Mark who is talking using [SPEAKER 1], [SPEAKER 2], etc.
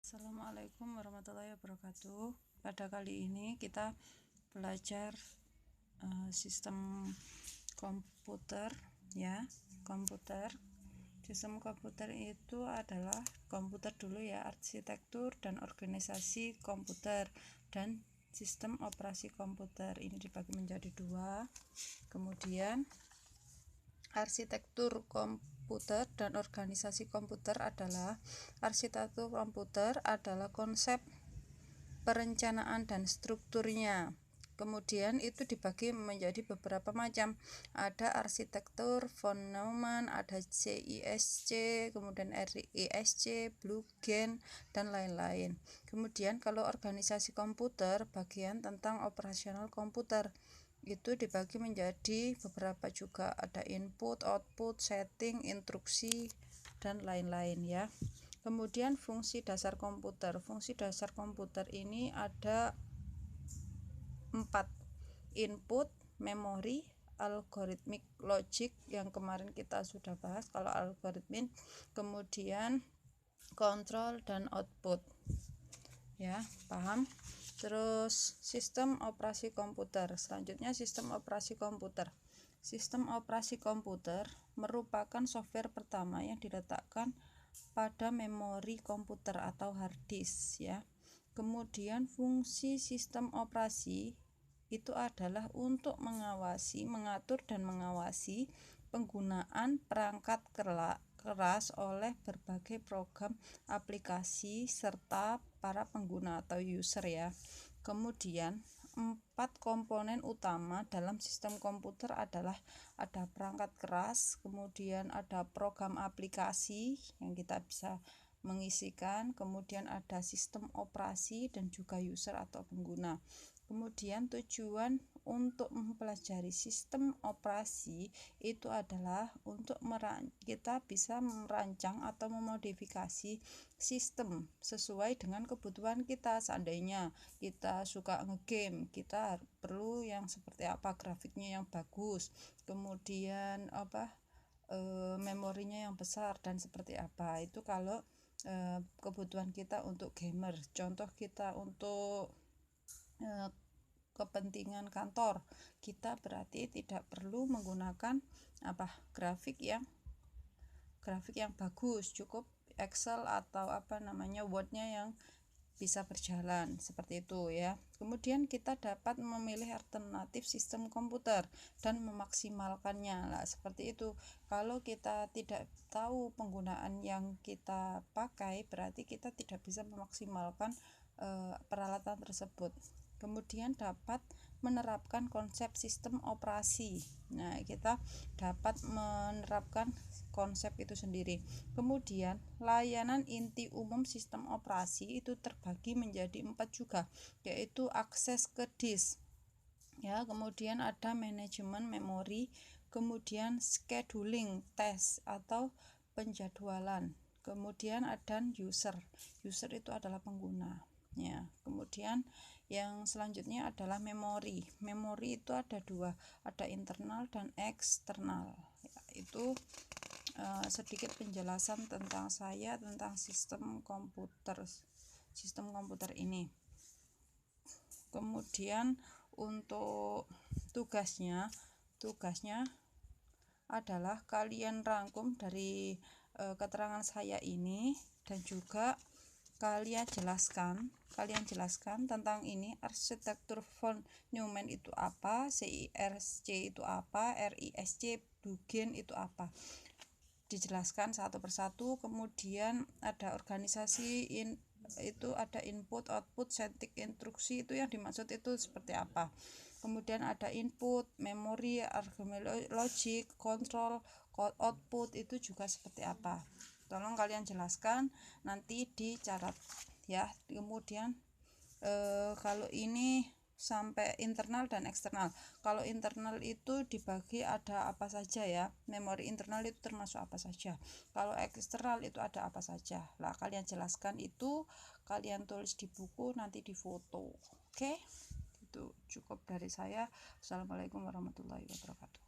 [SPEAKER 1] Assalamualaikum warahmatullahi wabarakatuh. Pada kali ini kita belajar sistem komputer ya. Sistem komputer itu adalah komputer dulu ya, arsitektur dan organisasi komputer dan sistem operasi komputer. Ini dibagi menjadi dua. Kemudian arsitektur komputer dan organisasi komputer adalah konsep perencanaan dan strukturnya. Kemudian itu dibagi menjadi beberapa macam. Ada arsitektur von Neumann, ada CISC, kemudian RISC, Blue-Gen, dan lain-lain. Kemudian kalau organisasi komputer, bagian tentang operasional komputer itu dibagi menjadi beberapa juga, ada input, output, setting, instruksi, dan lain-lain ya. Kemudian fungsi dasar komputer. Fungsi dasar komputer ini ada 4: input, memori, algoritmik, logik yang kemarin kita sudah bahas kalau algoritmik, kemudian kontrol dan output ya, paham. Terus sistem operasi komputer. Selanjutnya sistem operasi komputer. Sistem operasi komputer merupakan software pertama yang diletakkan pada memori komputer atau hard disk ya. Kemudian fungsi sistem operasi itu adalah untuk mengawasi, mengatur dan mengawasi penggunaan perangkat keras oleh berbagai program aplikasi serta para pengguna atau user ya. Kemudian 4 komponen utama dalam sistem komputer adalah ada perangkat keras, kemudian ada program aplikasi yang kita bisa mengisikan, kemudian ada sistem operasi dan juga user atau pengguna. Kemudian tujuan untuk mempelajari sistem operasi itu adalah untuk kita bisa merancang atau memodifikasi sistem sesuai dengan kebutuhan kita. Seandainya kita suka ngegame, kita perlu yang seperti apa, grafiknya yang bagus, kemudian memorinya yang besar dan seperti apa. Itu kalau kebutuhan kita untuk gamer. Contoh kita untuk kepentingan kantor, kita berarti tidak perlu menggunakan grafik yang bagus, cukup Excel atau Word-nya yang bisa berjalan seperti itu ya. Kemudian kita dapat memilih alternatif sistem komputer dan memaksimalkannya lah, seperti itu. Kalau kita tidak tahu penggunaan yang kita pakai, berarti kita tidak bisa memaksimalkan peralatan tersebut. Kemudian dapat menerapkan konsep sistem operasi. Nah, kita dapat menerapkan konsep itu sendiri. Kemudian layanan inti umum sistem operasi itu terbagi menjadi 4 juga, yaitu akses ke disk ya, kemudian ada manajemen memori, kemudian scheduling task atau penjadwalan, kemudian ada user itu adalah pengguna ya. Kemudian yang selanjutnya adalah memori itu ada dua, ada internal dan eksternal ya. Itu sedikit penjelasan tentang sistem komputer ini. Kemudian untuk tugasnya adalah kalian rangkum dari keterangan saya ini, dan juga kalian jelaskan tentang ini. Arsitektur von Neumann itu apa, CISC itu apa, RISC, Blue-Gen itu apa, dijelaskan satu persatu. Kemudian ada organisasi itu ada input, output, setting, instruksi, itu yang dimaksud itu seperti apa. Kemudian ada input, memori, argumen, logik, kontrol, output itu juga seperti apa. Tolong kalian jelaskan nanti dicatat ya. Kemudian kalau ini sampai internal dan eksternal. Kalau internal itu dibagi ada apa saja ya, memori internal itu termasuk apa saja, kalau eksternal itu ada apa saja lah. Kalian jelaskan itu, kalian tulis di buku, nanti difoto. Oke, itu cukup dari saya. Assalamualaikum warahmatullahi wabarakatuh.